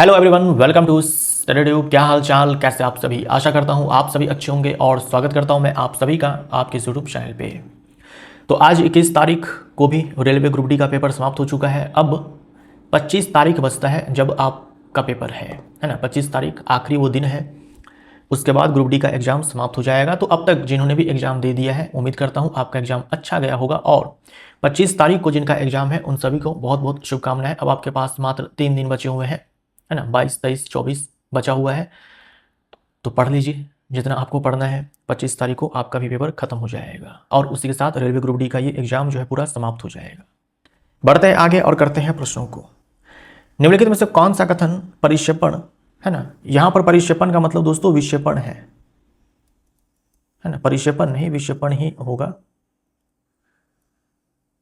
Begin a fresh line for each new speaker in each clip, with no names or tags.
Hello everyone, welcome to Study Tube. क्या हाल चाल, कैसे आप सभी। आशा करता हूँ आप सभी अच्छे होंगे और स्वागत करता हूँ मैं आप सभी का आपके यूट्यूब चैनल पे। तो आज 21 तारीख को भी रेलवे ग्रुप डी का पेपर समाप्त हो चुका है। अब 25 तारीख बचता है जब आपका पेपर है ना। 25 तारीख आखिरी वो दिन है, उसके बाद ग्रुप डी का एग्ज़ाम समाप्त हो जाएगा। तो अब तक जिन्होंने भी एग्ज़ाम दे दिया है, उम्मीद करता हूँ आपका एग्ज़ाम अच्छा गया होगा। और 25 तारीख को जिनका एग्ज़ाम है उन सभी को बहुत बहुत शुभकामनाएं। अब आपके पास मात्र 3 दिन बचे हुए हैं, है ना। 22, 23, 24 बचा हुआ है, तो पढ़ लीजिए जितना आपको पढ़ना है। 25 तारीख को आपका भी पेपर खत्म हो जाएगा और उसी के साथ रेलवे ग्रुप डी का ये एग्ज़ाम जो है पूरा समाप्त हो जाएगा। बढ़ते हैं आगे और करते हैं प्रश्नों को। निम्नलिखित में से कौन सा कथन परिक्षेपण, है ना। यहाँ पर परिक्षेपण का मतलब दोस्तों विक्षेपण है ना। परिक्षेपण नहीं, विक्षेपण ही होगा,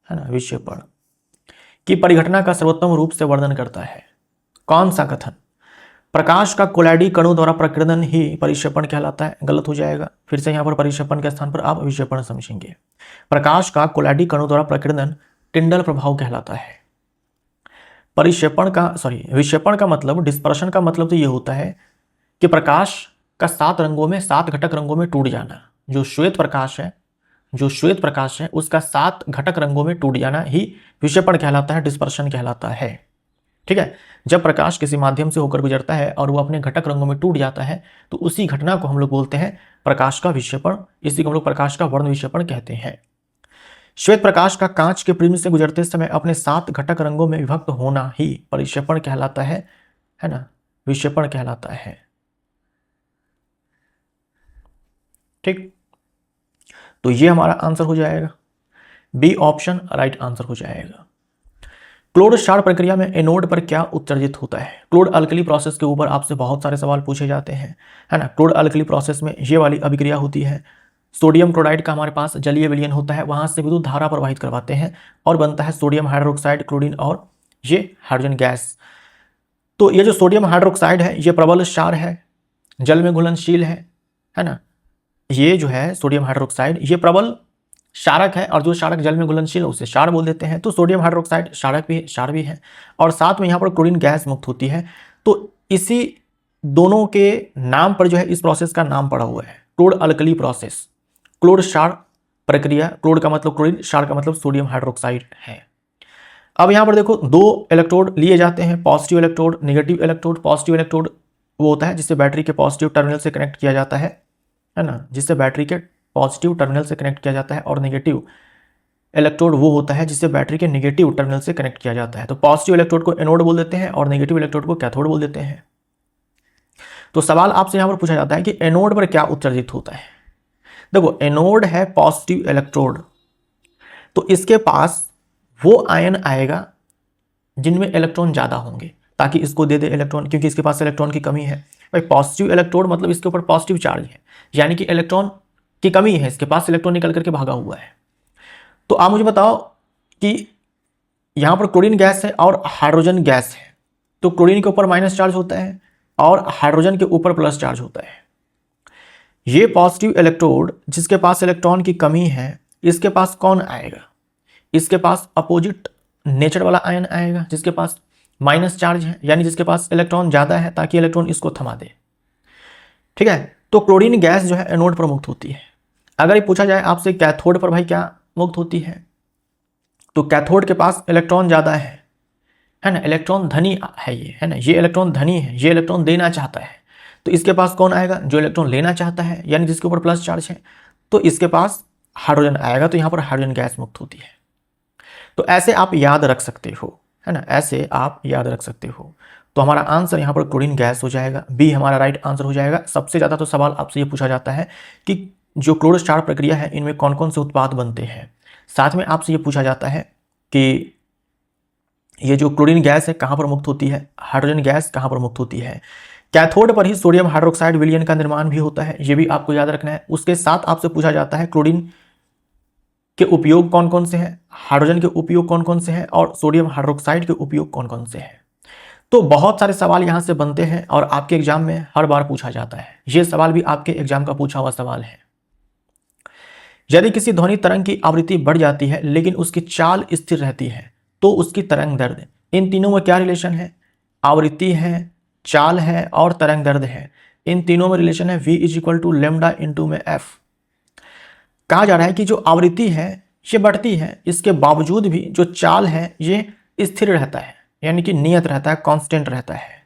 है ना। विक्षेपण की परिघटना का सर्वोत्तम रूप से वर्णन करता है। कौन सा कथन? प्रकाश का कोलाइडी कणों द्वारा प्रकीर्णन ही परिक्षेपण कहलाता है। गलत हो जाएगा। फिर से यहाँ पर परिक्षेपण के स्थान पर आप विक्षेपण समझेंगे। प्रकाश का कोलाइडी कणों द्वारा प्रकीर्णन टिंडल प्रभाव कहलाता है। विक्षेपण का मतलब, डिस्पर्शन का मतलब तो ये होता है कि प्रकाश का 7 रंगों में, 7 घटक रंगों में टूट जाना। जो श्वेत प्रकाश है उसका 7 घटक रंगों में टूट जाना ही विक्षेपण कहलाता है, डिस्पर्शन कहलाता है। ठीक है। जब प्रकाश किसी माध्यम से होकर गुजरता है और वो अपने घटक रंगों में टूट जाता है तो उसी घटना को हम लोग बोलते हैं प्रकाश का विक्षेपण। इसी को हम लोग प्रकाश का वर्ण विक्षेपण कहते हैं। श्वेत प्रकाश का कांच के प्रिज्म से गुजरते समय अपने 7 घटक रंगों में विभक्त होना ही परिक्षेपण कहलाता है ना। विक्षेपण कहलाता है। ठीक, तो ये हमारा आंसर हो जाएगा। बी ऑप्शन राइट आंसर हो जाएगा। क्लोड क्षार प्रक्रिया में एनोड पर क्या उत्सर्जित होता है? क्लोड अल्कली प्रोसेस के ऊपर आपसे बहुत सारे सवाल पूछे जाते हैं, है ना। क्लोड अल्कली प्रोसेस में ये वाली अभिक्रिया होती है। सोडियम क्लोराइड का हमारे पास जलीय विलयन होता है, वहां से विद्युत धारा प्रवाहित करवाते हैं और बनता है सोडियम हाइड्रोक्साइड, क्लोरीन और ये हाइड्रोजन गैस। तो ये जो सोडियम हाइड्रोक्साइड है ये प्रबल क्षार है, जल में घुलनशील है ना। ये जो है सोडियम हाइड्रोक्साइड ये प्रबल क्षारक है और जो क्षारक जल में घुलनशील है उसे क्षार बोल देते हैं। तो सोडियम हाइड्रोक्साइड क्षार भी है और साथ में यहाँ पर क्लोरीन गैस मुक्त होती है। तो इसी दोनों के नाम पर जो है इस प्रोसेस का नाम पड़ा हुआ है क्लोड अल्कली प्रोसेस, क्लोड क्षार प्रक्रिया। क्लोड का मतलब क्लोरीन, क्षार का मतलब सोडियम हाइड्रोक्साइड है। अब यहाँ पर देखो 2 इलेक्ट्रोड लिए जाते हैं, positive electrode, negative electrode. Positive electrode वो होता है जिससे बैटरी के पॉजिटिव टर्मिनल से कनेक्ट किया जाता है ना, जिससे बैटरी के पॉजिटिव टर्मिनल से कनेक्ट किया जाता है। और नेगेटिव इलेक्ट्रोड वो होता है जिससे बैटरी के नेगेटिव टर्मिनल से कनेक्ट किया जाता है। तो पॉजिटिव इलेक्ट्रोड को एनोड बोल देते हैं और नेगेटिव इलेक्ट्रोड को कैथोड बोल देते हैं। तो सवाल आपसे यहां पर पूछा जाता है कि एनोड पर क्या उत्सर्जित होता है। देखो, एनोड है पॉजिटिव इलेक्ट्रोड, तो इसके पास वो आयन आएगा जिनमें इलेक्ट्रॉन ज्यादा होंगे ताकि इसको दे दे इलेक्ट्रॉन, क्योंकि इसके पास इलेक्ट्रॉन की कमी है। भाई पॉजिटिव इलेक्ट्रोड मतलब इसके ऊपर पॉजिटिव चार्ज है, यानी कि इलेक्ट्रॉन की कमी है, इसके पास इलेक्ट्रॉन निकल करके भागा हुआ है। तो आप मुझे बताओ कि यहां पर क्लोरीन गैस है और हाइड्रोजन गैस है, तो क्लोरीन के ऊपर माइनस चार्ज होता है और हाइड्रोजन के ऊपर प्लस चार्ज होता है। ये पॉजिटिव इलेक्ट्रोड जिसके पास इलेक्ट्रॉन की कमी है, इसके पास कौन आएगा? इसके पास अपोजिट नेचर वाला आयन आएगा जिसके पास माइनस चार्ज है, यानी जिसके पास इलेक्ट्रॉन ज्यादा है ताकि इलेक्ट्रॉन इसको थमा दे। ठीक है। तो क्लोरीन गैस जो है एनोड पर मुक्त होती है। अगर ये पूछा जाए आपसे कैथोड पर भाई क्या मुक्त होती है, तो कैथोड के पास इलेक्ट्रॉन ज्यादा है ना, इलेक्ट्रॉन धनी है ये, है ना। ये इलेक्ट्रॉन धनी है, ये इलेक्ट्रॉन देना चाहता है। तो इसके पास कौन आएगा? जो इलेक्ट्रॉन लेना चाहता है, यानी जिसके ऊपर प्लस चार्ज है, तो इसके पास हाइड्रोजन आएगा। तो यहां पर हाइड्रोजन गैस मुक्त होती है। तो ऐसे आप याद रख सकते हो, है ना, ऐसे आप याद रख सकते हो। तो हमारा आंसर यहाँ पर क्लोरीन गैस हो जाएगा। बी हमारा राइट आंसर हो जाएगा। सबसे ज़्यादा तो सवाल आपसे ये पूछा जाता है कि जो क्लोड क्षार प्रक्रिया है इनमें कौन कौन से उत्पाद बनते हैं। साथ में आपसे ये पूछा जाता है कि ये जो क्लोरीन गैस है कहाँ पर मुक्त होती है, हाइड्रोजन गैस कहाँ पर मुक्त होती है। कैथोड पर ही सोडियम हाइड्रोक्साइड विलयन का निर्माण भी होता है, ये भी आपको याद रखना है। उसके साथ आपसे पूछा जाता है क्लोरीन के उपयोग कौन कौन से हैं, हाइड्रोजन के उपयोग कौन कौन से हैं और सोडियम हाइड्रोक्साइड के उपयोग कौन कौन से हैं। तो बहुत सारे सवाल यहां से बनते हैं और आपके एग्जाम में हर बार पूछा जाता है। यह सवाल भी आपके एग्जाम का पूछा हुआ सवाल है। यदि किसी ध्वनि तरंग की आवृत्ति बढ़ जाती है लेकिन उसकी चाल स्थिर रहती है तो उसकी तरंग दैर्ध्य, इन तीनों में क्या रिलेशन है? आवृत्ति है, चाल है और तरंग दैर्ध्य है, इन तीनों में रिलेशन है v is equal to lambda into में f। कहा जा रहा है कि जो आवृत्ति है ये बढ़ती है, इसके बावजूद भी जो चाल है ये स्थिर रहता है, यानी कि नियत रहता है, कांस्टेंट रहता है।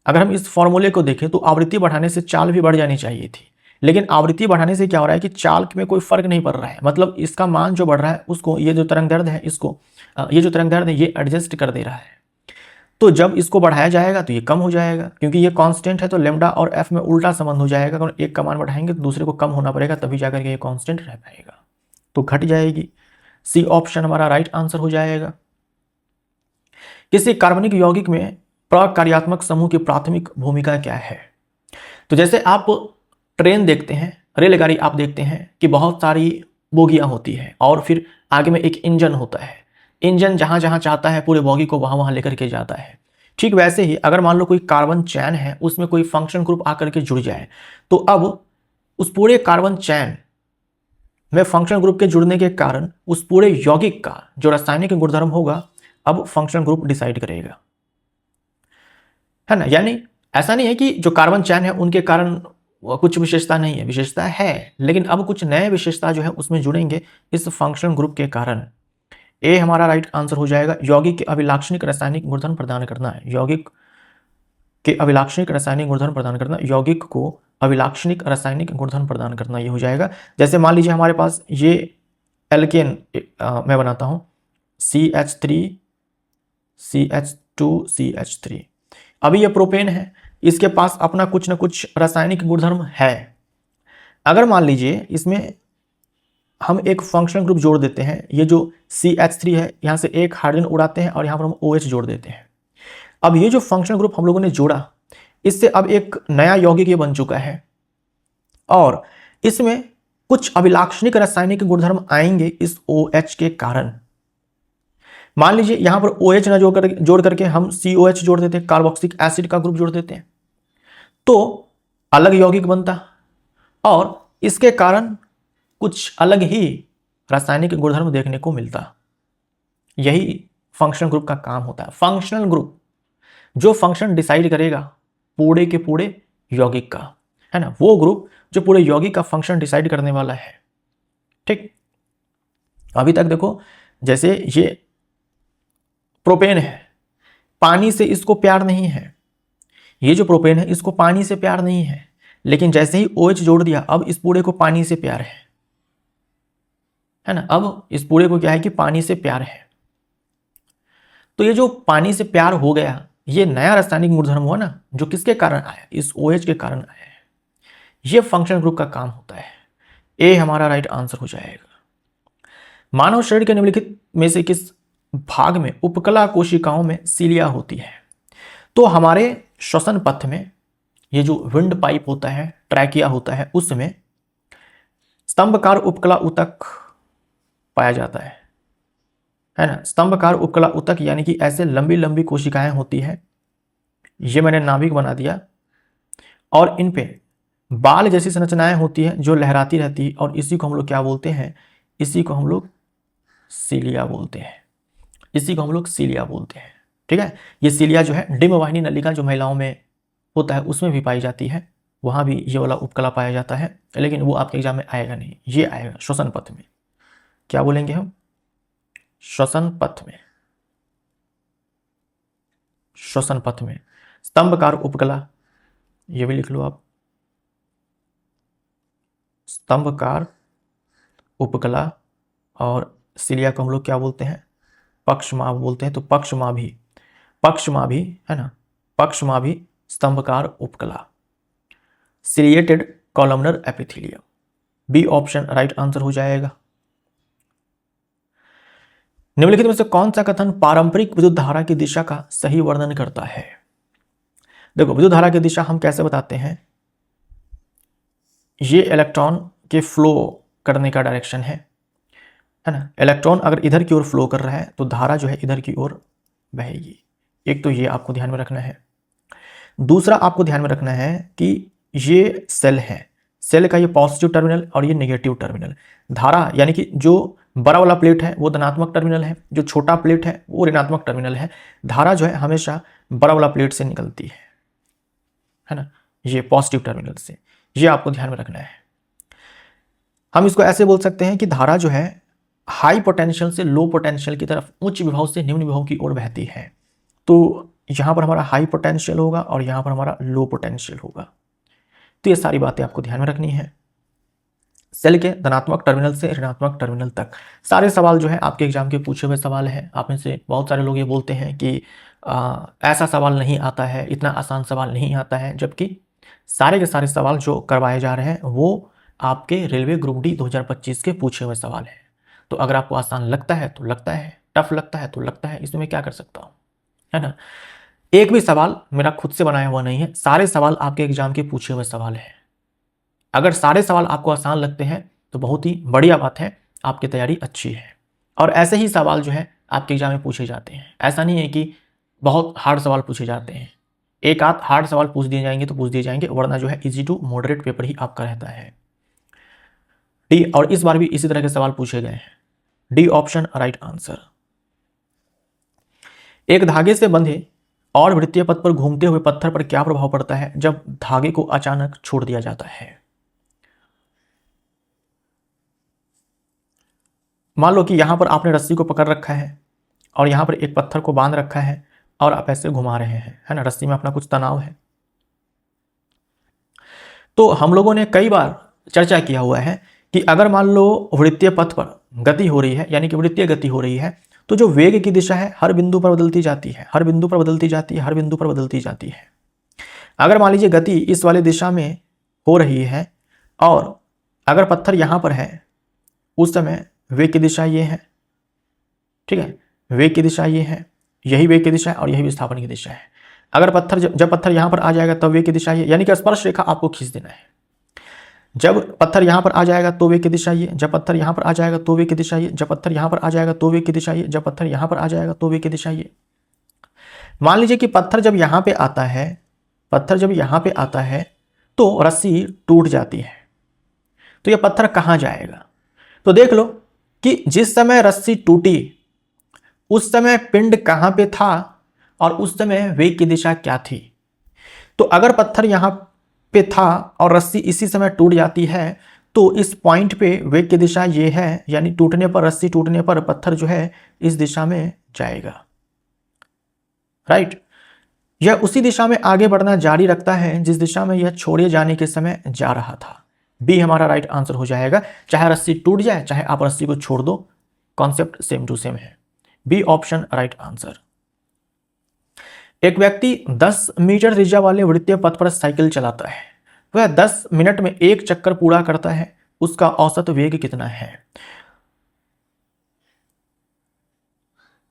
अगर हम इस फॉर्मूले को देखें तो आवृत्ति बढ़ाने से चाल भी बढ़ जानी चाहिए थी, लेकिन आवृत्ति बढ़ाने से क्या हो रहा है कि चाल में कोई फर्क नहीं पड़ रहा है, मतलब इसका मान जो बढ़ रहा है उसको ये जो तरंग दैर्ध्य है इसको ये जो तरंग दैर्ध्य है ये एडजस्ट कर दे रहा है। तो जब इसको बढ़ाया जाएगा तो ये कम हो जाएगा, क्योंकि ये कांस्टेंट है तो लेमडा और एफ में उल्टा संबंध हो जाएगा, अगर एक का मान बढ़ाएंगे तो दूसरे को कम होना पड़ेगा, तभी जाकर के ये कांस्टेंट रह पाएगा, तो घट जाएगी। सी ऑप्शन हमारा राइट आंसर हो जाएगा। किसी कार्बनिक यौगिक में प्रकार्यात्मक समूह की प्राथमिक भूमिका क्या है? तो जैसे आप ट्रेन देखते हैं, रेलगाड़ी आप देखते हैं कि बहुत सारी बोगियां होती है और फिर आगे में एक इंजन होता है, इंजन जहां जहां चाहता है पूरे बोगी को वहां वहां लेकर के जाता है। ठीक वैसे ही अगर मान लो कोई कार्बन चैन है, उसमें कोई फंक्शन ग्रुप आकर के जुड़ जाए, तो अब उस पूरे कार्बन चैन में फंक्शन ग्रुप के जुड़ने के कारण उस पूरे यौगिक का जो रासायनिक गुणधर्म होगा अब फंक्शन ग्रुप डिसाइड करेगा, है ना। यानी ऐसा नहीं है कि जो कार्बन चैन है उनके कारण कुछ विशेषता नहीं है, विशेषता है, लेकिन अब कुछ नए विशेषता जो है उसमें जुड़ेंगे इस फंक्शन ग्रुप के कारण। ए हमारा राइट आंसर हो जाएगा। यौगिक के अभिलाक्षणिक रासायनिक गुणधर्म प्रदान करना है, यौगिक के अभिलाक्षणिक रासायनिक गुणधर्म प्रदान करना, यौगिक को अभिलाक्षणिक रासायनिक गुणधर्म प्रदान करना, ये हो जाएगा। जैसे मान लीजिए हमारे पास ये एल्केन मैं बनाता हूं CH3 CH2 CH3, अभी ये प्रोपेन है, इसके पास अपना कुछ ना कुछ रासायनिक गुणधर्म है। अगर मान लीजिए इसमें हम एक फंक्शनल ग्रुप जोड़ देते हैं, ये जो CH3 है यहाँ से एक हाइड्रोजन उड़ाते हैं और यहाँ पर हम OH जोड़ देते हैं। अब ये जो फंक्शनल ग्रुप हम लोगों ने जोड़ा, इससे अब एक नया यौगिक ये बन चुका है और इसमें कुछ अभिलाक्षणिक रासायनिक गुणधर्म आएंगे इस OH के कारण। मान लीजिए यहां पर OH ना जोड़ करके हम COH जोड़ देते हैं, कार्बोक्सिलिक एसिड का ग्रुप जोड़ देते हैं, तो अलग यौगिक बनता और इसके कारण कुछ अलग ही रासायनिक गुणधर्म देखने को मिलता। यही फंक्शनल ग्रुप का काम होता है। फंक्शनल ग्रुप जो फंक्शन डिसाइड करेगा पूरे के पूरे यौगिक का, है ना, वो ग्रुप जो पूरे यौगिक का फंक्शन डिसाइड करने वाला है। ठीक, अभी तक देखो जैसे ये प्रोपेन है, पानी से इसको प्यार नहीं है, ये जो प्रोपेन है इसको पानी से प्यार नहीं है, लेकिन जैसे ही OH जोड़ दिया अब इस पूरे को पानी से प्यार है ना, अब इस पूरे को क्या है कि पानी से प्यार है। तो ये जो पानी से प्यार हो गया, ये नया रासायनिक गुणधर्म हुआ ना, जो किसके कारण आया, इस OH के कारण आया है। ये फंक्शनल ग्रुप का काम होता है। ए हमारा राइट आंसर हो जाएगा। मानव शरीर के निम्नलिखित में से किस भाग में उपकला कोशिकाओं में सीलिया होती है? तो हमारे श्वसन पथ में ये जो विंड पाइप होता है, ट्रैकिया होता है, उसमें स्तंभकार उपकला ऊतक पाया जाता है ना। स्तंभकार उपकला ऊतक यानी कि ऐसे लंबी लंबी कोशिकाएं होती है, ये मैंने नाभिक बना दिया, और इन पे बाल जैसी संरचनाएं होती है जो लहराती रहती है, और इसी को हम लोग क्या बोलते हैं, इसी को हम लोग सीलिया बोलते हैं, इसी को हम लोग सीलिया बोलते हैं। ठीक है, ये सीलिया जो है डिम्ब वाहिनी नलिका जो महिलाओं में होता है उसमें भी पाई जाती है, वहां भी ये वाला उपकला पाया जाता है, लेकिन वो आपके एग्जाम में आएगा नहीं, ये आएगा श्वसन पथ में। क्या बोलेंगे हम, श्वसन पथ में, श्वसन पथ में स्तंभकार उपकला, ये भी लिख लो आप, स्तंभकार उपकला, और सीलिया को हम लोग क्या बोलते हैं, पक्षमाभ बोलते हैं। तो पक्षमाभी है ना, पक्षमाभी स्तंभकार उपकला, ciliated columnar epithelium, B option right answer हो जाएगा। निम्नलिखित में से कौन सा कथन पारंपरिक विद्युत धारा की दिशा का सही वर्णन करता है? देखो, विद्युत धारा की दिशा हम कैसे बताते हैं, ये इलेक्ट्रॉन के फ्लो करने का डायरेक्शन है ना। इलेक्ट्रॉन अगर इधर की ओर फ्लो कर रहा है तो धारा जो है इधर की ओर बहेगी। एक तो ये आपको ध्यान में रखना है। दूसरा आपको ध्यान में रखना है कि ये सेल है, सेल का ये पॉजिटिव टर्मिनल और ये नेगेटिव टर्मिनल। धारा यानी कि जो बड़ा वाला प्लेट है वो धनात्मक टर्मिनल है, जो छोटा प्लेट है वो ऋणात्मक टर्मिनल है। धारा जो है हमेशा बड़ा वाला प्लेट से निकलती है ना, ये पॉजिटिव टर्मिनल से। ये आपको ध्यान में रखना है। हम इसको ऐसे बोल सकते हैं कि धारा जो है हाई पोटेंशियल से लो पोटेंशियल की तरफ, उच्च विभव से निम्न विभव की ओर बहती है। तो यहाँ पर हमारा हाई पोटेंशियल होगा और यहाँ पर हमारा लो पोटेंशियल होगा। तो ये सारी बातें आपको ध्यान में रखनी है। सेल के धनात्मक टर्मिनल से ऋणात्मक टर्मिनल तक सारे सवाल जो है आपके एग्जाम के पूछे हुए सवाल हैं। आप में से बहुत सारे लोग ये बोलते हैं कि ऐसा सवाल नहीं आता है, इतना आसान सवाल नहीं आता है, जबकि सारे के सारे सवाल जो करवाए जा रहे हैं वो आपके रेलवे ग्रुप डी 2025 के पूछे हुए सवाल हैं। तो अगर आपको आसान लगता है तो लगता है, टफ लगता है तो लगता है, इसमें मैं क्या कर सकता हूँ, है ना। एक भी सवाल मेरा खुद से बनाया हुआ नहीं है, सारे सवाल आपके एग्जाम के पूछे हुए सवाल हैं। अगर सारे सवाल आपको आसान लगते हैं तो बहुत ही बढ़िया बात है, आपकी तैयारी अच्छी है। और ऐसे ही सवाल जो है आपके एग्जाम में पूछे जाते हैं। ऐसा नहीं है कि बहुत हार्ड सवाल पूछे जाते हैं। एक आध हार्ड सवाल पूछ दिए जाएंगे तो पूछ दिए जाएंगे, वरना जो है इजी टू मॉडरेट पेपर ही आपका रहता है। डी, और इस बार भी इसी तरह के सवाल पूछे गए हैं। D option right answer. एक धागे से बंधे और वृत्तीय पथ पर घूमते हुए पत्थर पर क्या प्रभाव पड़ता है जब धागे को अचानक छोड़ दिया जाता है। मान लो कि यहां पर आपने रस्सी को पकड़ रखा है और यहां पर एक पत्थर को बांध रखा है और आप ऐसे घुमा रहे हैं, है ना। रस्सी में अपना कुछ तनाव है। तो हम लोगों ने कई बार चर्चा किया हुआ है कि अगर मान लो वृत्तीय पथ पर गति हो रही है, यानी कि वृत्तीय गति हो रही है, तो जो वेग की दिशा है हर बिंदु पर बदलती जाती है, हर बिंदु पर बदलती जाती है, हर बिंदु पर बदलती जाती है। अगर मान लीजिए गति इस वाली दिशा में हो रही है और अगर पत्थर यहां पर है, उस समय वेग की दिशा ये है, ठीक है। वेग की दिशा ये है, यही वेग की दिशा है और यही विस्थापन की दिशा है। अगर पत्थर जब पत्थर यहां पर आ जाएगा तब वेग की दिशा ये, यानी कि स्पर्श रेखा आपको खींच देना है। जब पत्थर यहां पर आ जाएगा तो वेग की दिशा ये, जब पत्थर यहां पर आ जाएगा तो वेग की दिशा ये, जब पत्थर यहां पर आ जाएगा तो वेग की दिशा ये, जब पत्थर यहां पर आ जाएगा तो वेग की दिशा ये। मान लीजिए कि पत्थर जब यहां पे आता है, पत्थर जब यहां पे आता है तो रस्सी टूट जाती है, तो यह पत्थर कहां जाएगा। तो देख लो कि जिस समय रस्सी टूटी उस समय पिंड कहां पे था और उस समय वेग की दिशा क्या थी। तो अगर पत्थर यहां पे था और रस्सी इसी समय टूट जाती है तो इस पॉइंट पे वेग की दिशा ये है, यानी टूटने पर, रस्सी टूटने पर पत्थर जो है इस दिशा में जाएगा, राइट। यह उसी दिशा में आगे बढ़ना जारी रखता है जिस दिशा में यह छोड़े जाने के समय जा रहा था। बी हमारा राइट आंसर हो जाएगा। चाहे रस्सी टूट जाए चाहे आप रस्सी को छोड़ दो, कॉन्सेप्ट सेम टू सेम है। B option right answer. एक व्यक्ति 10 मीटर त्रिज्या वाले वृत्तीय पथ पर साइकिल चलाता है। वह 10 मिनट में एक चक्कर पूरा करता है। उसका औसत वेग कितना है।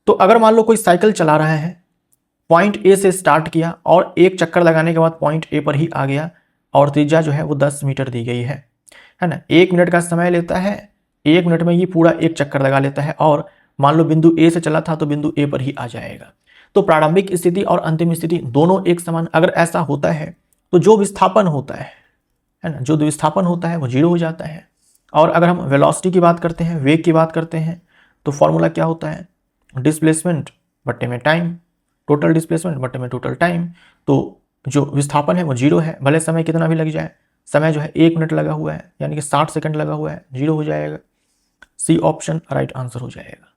तो अगर मान लो कोई साइकिल चला रहा है, पॉइंट ए से स्टार्ट किया और एक चक्कर लगाने के बाद पॉइंट ए पर ही आ गया और त्रिज्या जो है वो 10 मीटर दी गई है ना। 1 मिनट का समय लेता है, 1 मिनट में ये पूरा एक चक्कर लगा लेता है और मान लो बिंदु ए से चला था तो बिंदु ए पर ही आ जाएगा। तो प्रारंभिक स्थिति और अंतिम स्थिति दोनों एक समान। अगर ऐसा होता है तो जो विस्थापन होता है ना, जो विस्थापन होता है वो 0 हो जाता है। और अगर हम वेलोसिटी की बात करते हैं, वेग की बात करते हैं, तो फॉर्मूला क्या होता है, डिस्प्लेसमेंट बट्टे में टाइम, टोटल डिस्प्लेसमेंट बट्टे में टोटल टाइम। तो जो विस्थापन है वो 0 है, भले समय कितना भी लग जाए। समय जो है 1 मिनट लगा हुआ है, यानी कि 60 सेकंड लगा हुआ है, 0 हो जाएगा। सी ऑप्शन राइट आंसर हो जाएगा,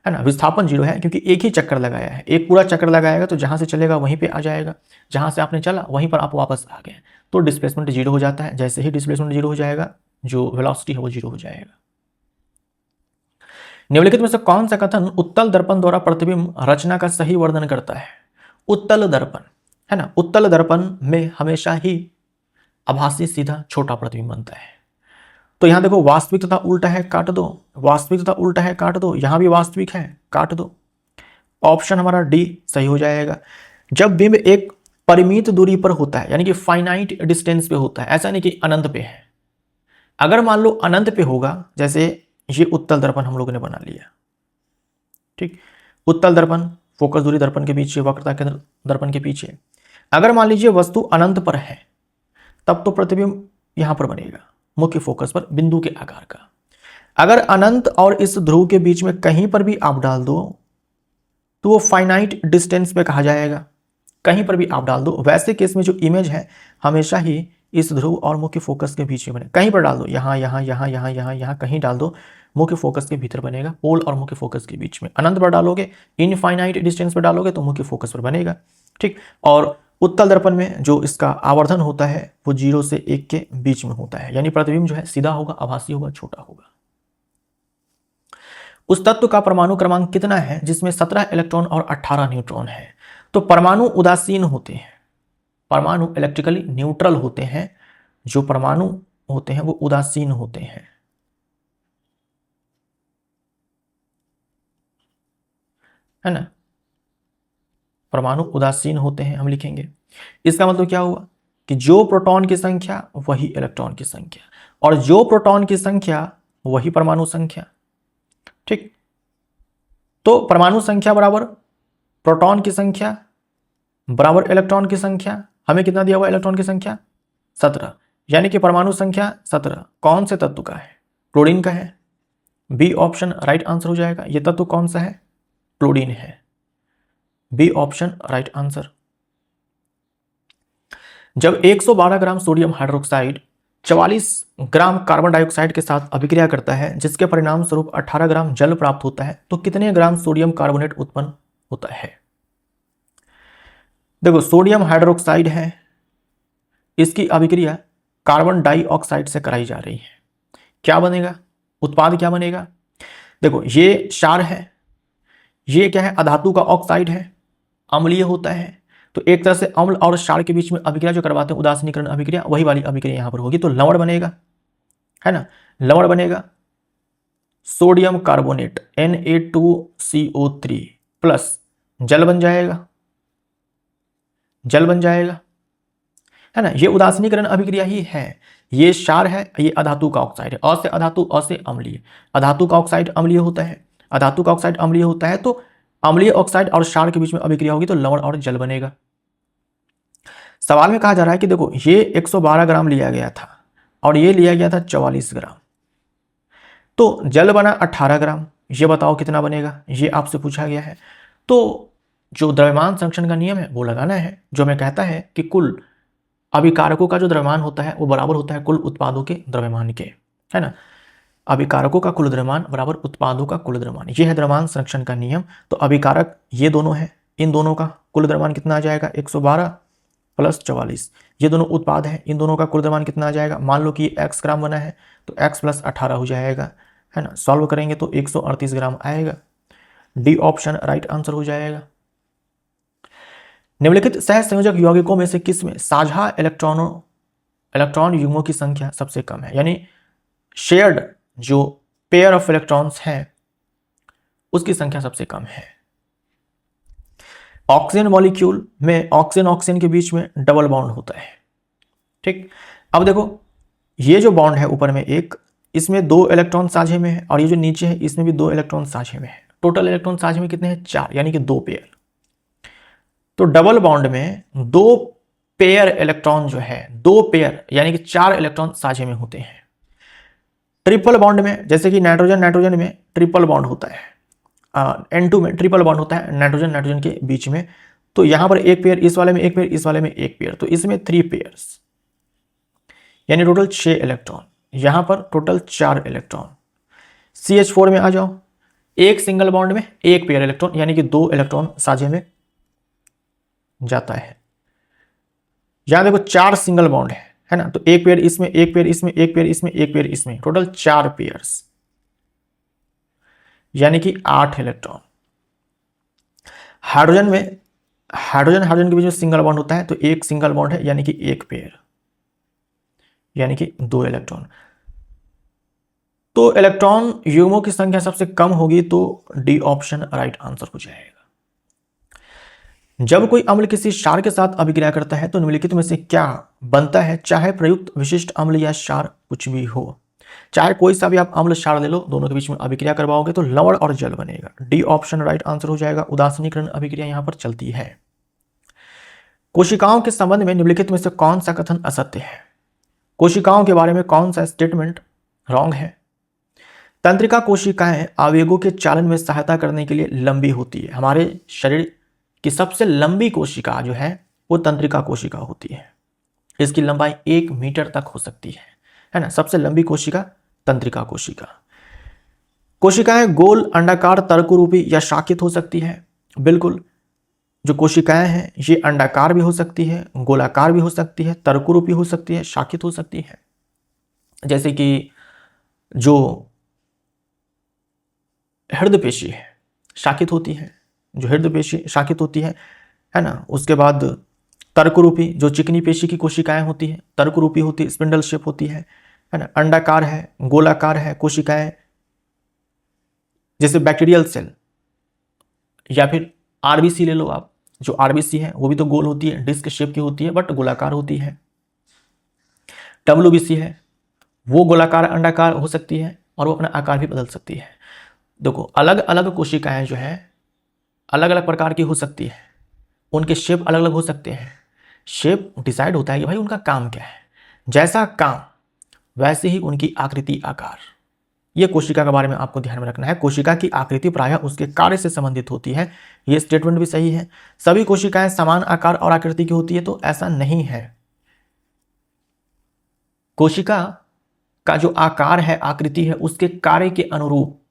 है ना। विस्थापन 0 है क्योंकि एक ही चक्कर लगाया है, एक पूरा चक्कर लगाएगा तो जहां से चलेगा वहीं पे आ जाएगा, जहां से आपने चला वहीं पर आप वापस आ गए, तो डिस्प्लेसमेंट 0 हो जाता है। जैसे ही डिस्प्लेसमेंट 0 हो जाएगा, जो वेलोसिटी है वो 0 हो जाएगा। निम्नलिखित में से कौन सा कथन उत्तल दर्पण द्वारा प्रतिबिंब रचना का सही वर्णन करता है। उत्तल दर्पण, है ना, उत्तल दर्पण में हमेशा ही आभासी सीधा छोटा प्रतिबिंब बनता है। तो यहां देखो वास्तविक तथा उल्टा है, काट दो। वास्तविक तथा उल्टा है, काट दो। यहां भी वास्तविक है, काट दो। ऑप्शन हमारा डी सही हो जाएगा। जब बिंब एक परिमित दूरी पर होता है, यानी कि फाइनाइट डिस्टेंस पे होता है, ऐसा नहीं कि अनंत पे है। अगर मान लो अनंत पे होगा, जैसे ये उत्तल दर्पण हम लोगों ने बना लिया, ठीक। उत्तल दर्पण, फोकस दूरी दर्पण के पीछे, वक्रता के दर्पण के पीछे। अगर मान लीजिए वस्तु अनंत पर है तब तो प्रतिबिंब यहां पर बनेगा, मुख्य फोकस पर, बिंदु के आकार का। अगर अनंत और इस ध्रुव के बीच में कहीं पर भी आप डाल दो तो वो फाइनाइट डिस्टेंस पे कहा जाएगा, कहीं पर भी आप डाल दो। वैसे केस में जो इमेज है हमेशा ही इस ध्रुव और मुख्य फोकस के बीच में बने, कहीं पर डाल दो, यहाँ यहाँ यहाँ यहाँ यहाँ यहाँ कहीं डाल दो, मुख्य फोकस के भीतर बनेगा, पोल और मुख्य फोकस के बीच में। अनंत पर डालोगे, इनफाइनाइट डिस्टेंस पर डालोगे तो मुख्य फोकस पर बनेगा, ठीक। और उत्तल दर्पण में जो इसका आवर्धन होता है वो 0 से 1 के बीच में होता है, यानी प्रतिबिंब जो है सीधा होगा, आभासी होगा, छोटा होगा। उस तत्व का परमाणु क्रमांक कितना है जिसमें 17 इलेक्ट्रॉन और 18 न्यूट्रॉन है? तो परमाणु उदासीन होते हैं, परमाणु इलेक्ट्रिकली न्यूट्रल होते हैं, जो परमाणु होते हैं वो उदासीन होते हैं, है ना। परमाणु उदासीन होते हैं हम लिखेंगे। इसका मतलब क्या हुआ कि जो प्रोटॉन की संख्या वही इलेक्ट्रॉन की संख्या, और जो प्रोटॉन की संख्या वही परमाणु संख्या, ठीक। तो परमाणु संख्या बराबर प्रोटॉन की संख्या बराबर इलेक्ट्रॉन की संख्या। हमें कितना दिया हुआ इलेक्ट्रॉन की संख्या? 17, यानी कि परमाणु संख्या 17 कौन से तत्व का है? क्लोरीन का है। बी ऑप्शन राइट आंसर हो जाएगा। यह तत्व कौन सा है? क्लोरीन है। B option right answer. जब 112 gram sodium hydroxide 44 gram carbon dioxide के साथ अभिक्रिया करता है, जिसके परिणाम स्वरूप 18 ग्राम जल प्राप्त होता है, तो कितने ग्राम सोडियम कार्बोनेट उत्पन्न होता है? देखो, सोडियम हाइड्रोक्साइड है, इसकी अभिक्रिया कार्बन डाइऑक्साइड से कराई जा रही है। क्या बनेगा? उत्पाद क्या बनेगा? देखो, ये क्षार है, ये क्या है? अधातु का ऑक्साइड है, अम्लीय होता है। तो एक तरह से अम्ल और क्षार के बीच में अभिक्रिया जो करवाते हैं, उदासीनीकरण अभिक्रिया, वही वाली अभिक्रिया यहां पर होगी, तो लवण बनेगा, है ना। लवण बनेगा सोडियम कार्बोनेट Na2CO3 प्लस जल बन जाएगा, जल बन जाएगा, है ना। ये उदासीनीकरण अभिक्रिया ही है। ये क्षार है, ये अधातु का ऑक्साइड है, अ से अधातु, अ से अम्लीय। अधातु का ऑक्साइड अम्लीय होता है, अधातु का ऑक्साइड अम्लीय होता है, तो अम्लीय ऑक्साइड और क्षार के बीच में अभिक्रिया होगी तो लवण और जल बनेगा। सवाल में कहा जा रहा है कि देखो, ये 112 ग्राम लिया गया था और ये लिया गया था 44 ग्राम, तो जल बना 18 ग्राम। ये बताओ कितना बनेगा, ये आपसे पूछा गया है। तो जो द्रव्यमान संरक्षण का नियम है वो लगाना है, जो हमें कहता है कि कुल अभिकारकों का जो द्रव्यमान होता है वो बराबर होता है कुल उत्पादों के द्रव्यमान के, है ना। अभिकारकों का कुल द्रव्यमान बराबर उत्पादों का कुल द्रव्यमान, ये है द्रव्यमान संरक्षण का नियम। तो अभिकारक ये दोनों है, इन दोनों का कुल द्रव्यमान कितना आ जाएगा? 112 प्लस 44। ये दोनों उत्पाद है, इन दोनों का कुल द्रव्यमान कितना आ जाएगा? मान लो कि x ग्राम बना है तो x प्लस 18 हो जाएगा, है ना। सॉल्व करेंगे तो 138 ग्राम आएगा। डी ऑप्शन राइट आंसर हो जाएगा। निम्नलिखित सहसंयोजक यौगिकों में से किसमें साझा इलेक्ट्रॉन युग्मों की संख्या सबसे कम है? यानी शेयर्ड जो पेयर ऑफ इलेक्ट्रॉन्स हैं उसकी संख्या सबसे कम है। ऑक्सीजन मॉलिक्यूल में ऑक्सीजन ऑक्सीजन के बीच में डबल बॉन्ड होता है, ठीक। अब देखो, ये जो बॉन्ड है ऊपर में एक, इसमें 2 इलेक्ट्रॉन साझे में है, और ये जो नीचे है इसमें भी 2 इलेक्ट्रॉन साझे में है। टोटल इलेक्ट्रॉन साझे में कितने हैं? 4, यानी कि 2 पेयर। तो डबल बॉन्ड में 2 पेयर इलेक्ट्रॉन जो है, 2 पेयर यानी कि 4 इलेक्ट्रॉन साझे में होते हैं। ट्रिपल बॉन्ड में, जैसे कि नाइट्रोजन में ट्रिपल बॉन्ड होता है, N2 में ट्रिपल बॉन्ड होता है नाइट्रोजन के बीच में, तो यहां पर एक पेयर, इस वाले में एक पेयर, इस वाले में एक पेयर, तो इसमें 3 पेयर्स, यानी टोटल 6 इलेक्ट्रॉन। यहां पर टोटल 4 इलेक्ट्रॉन। CH4 में आ जाओ, एक सिंगल बॉन्ड में एक पेयर इलेक्ट्रॉन, यानी कि 2 इलेक्ट्रॉन साझे में जाता है। यहां देखो 4 सिंगल बॉन्ड है ना, तो एक पेयर इसमें, एक पेयर इसमें, एक पेयर इसमें, एक पेयर इसमें, टोटल 4 पेयर्स, यानी कि 8 इलेक्ट्रॉन। हाइड्रोजन में हाइड्रोजन के बीच में सिंगल बॉन्ड होता है, तो एक सिंगल बॉन्ड है, यानी कि एक पेयर, यानी कि 2 इलेक्ट्रॉन। तो इलेक्ट्रॉन युग्मों की संख्या सबसे कम होगी, तो डी ऑप्शन राइट आंसर हो जाएगा। जब कोई अम्ल किसी क्षार के साथ अभिक्रिया करता है तो निम्नलिखित में से क्या बनता है? चाहे प्रयुक्त विशिष्ट अम्ल या क्षार कुछ भी हो, चाहे कोई सा भी आप अम्ल क्षार ले लो, दोनों के बीच में अभिक्रिया करवाओगे तो लवण और जल बनेगा। डी ऑप्शन राइट आंसर हो जाएगा। उदासीनीकरण अभिक्रिया यहां पर चलती है। कोशिकाओं के संबंध में निम्नलिखित में से कौन सा कथन असत्य है? कोशिकाओं के बारे में कौन सा स्टेटमेंट रॉन्ग है? तंत्रिका कोशिकाएं आवेगों के चालन में सहायता करने के लिए लंबी होती है। हमारे शरीर की सबसे लंबी कोशिका जो है वो तंत्रिका कोशिका होती है। इसकी लंबाई 1 मीटर तक हो सकती है ना। सबसे लंबी कोशिका तंत्रिका कोशिका। कोशिकाएं गोल, अंडाकार, तर्करूपी या शाखित हो सकती है। बिल्कुल, जो कोशिकाएं हैं ये अंडाकार भी हो सकती है, गोलाकार भी हो सकती है, तर्करूपी हो सकती है, शाखित हो सकती है। जैसे कि जो हृदय पेशी है शाखित होती है, जो हृदय पेशी शाखित होती है ना। उसके बाद तर्करूपी, जो चिकनी पेशी की कोशिकाएं होती है, तर्करूपी होती है, स्पिंडल शेप होती है ना। अंडाकार है, गोलाकार है कोशिकाएं, जैसे बैक्टीरियल सेल या फिर आरबीसी ले लो आप। जो आरबीसी है वो भी तो गोल होती है, डिस्क शेप की होती है बट गोलाकार होती है। डब्ल्यूबीसी है, वो गोलाकार अंडाकार हो सकती है और वो अपना आकार भी बदल सकती है। देखो, अलग अलग कोशिकाएं जो है अलग अलग प्रकार की हो सकती है, उनके शेप अलग अलग हो सकते हैं। शेप डिसाइड होता है कि भाई उनका काम क्या है, जैसा काम वैसे ही उनकी आकृति, आकार। ये कोशिका के बारे में आपको ध्यान में रखना है। कोशिका की आकृति प्रायः उसके कार्य से संबंधित होती है। ये स्टेटमेंट भी सही है। सभी कोशिकाएं समान आकार और आकृति की होती है तो ऐसा नहीं है। कोशिका का जो आकार है, आकृति है, उसके कार्य के अनुरूप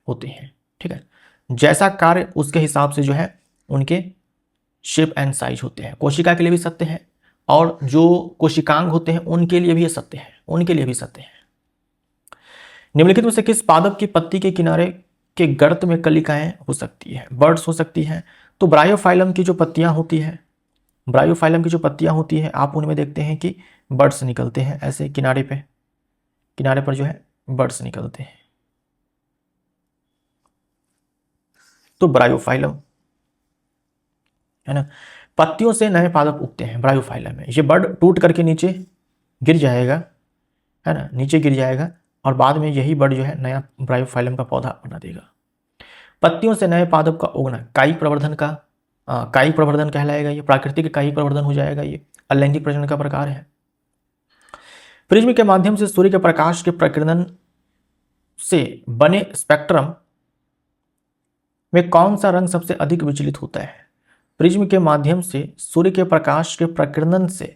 होते हैं। ठीक है, जैसा कार्य उसके हिसाब से जो है उनके शेप एंड साइज होते हैं। कोशिका के लिए भी सत्य है और जो कोशिकांग होते हैं उनके लिए भी ये सत्य है, उनके लिए भी सत्य है। निम्नलिखित में से किस पादप की पत्ती के किनारे के गर्त में कलिकाएं हो सकती है? बर्ड्स हो सकती हैं। तो ब्रायोफाइलम की जो पत्तियां होती है, ब्रायोफाइलम की जो पत्तियां होती है, आप उनमें देखते हैं कि बर्ड्स निकलते हैं ऐसे किनारे पर जो है बर्ड्स निकलते हैं। तो ब्रायोफाइलम है ना। पत्तियों से नए पादप उगते हैं ब्रायोफाइलम में। ये बर्ड टूट करके नीचे गिर जाएगा, है ना, नीचे गिर जाएगा और बाद में यही बर्ड जो है नया ब्रायोफाइलम का पौधा बना देगा। पत्तियों से नए पादप का उगना कायिक प्रवर्धन कहलाएगा। ये प्राकृतिक कायिक प्रवर्धन हो जाएगा। ये अलैंगिक प्रजनन का प्रकार है। प्रिज्म के माध्यम से सूर्य के प्रकाश के प्रकीर्णन से बने स्पेक्ट्रम में कौन सा रंग सबसे अधिक विचलित होता है? प्रिज्म के माध्यम से सूर्य के प्रकाश के प्रकीर्णन से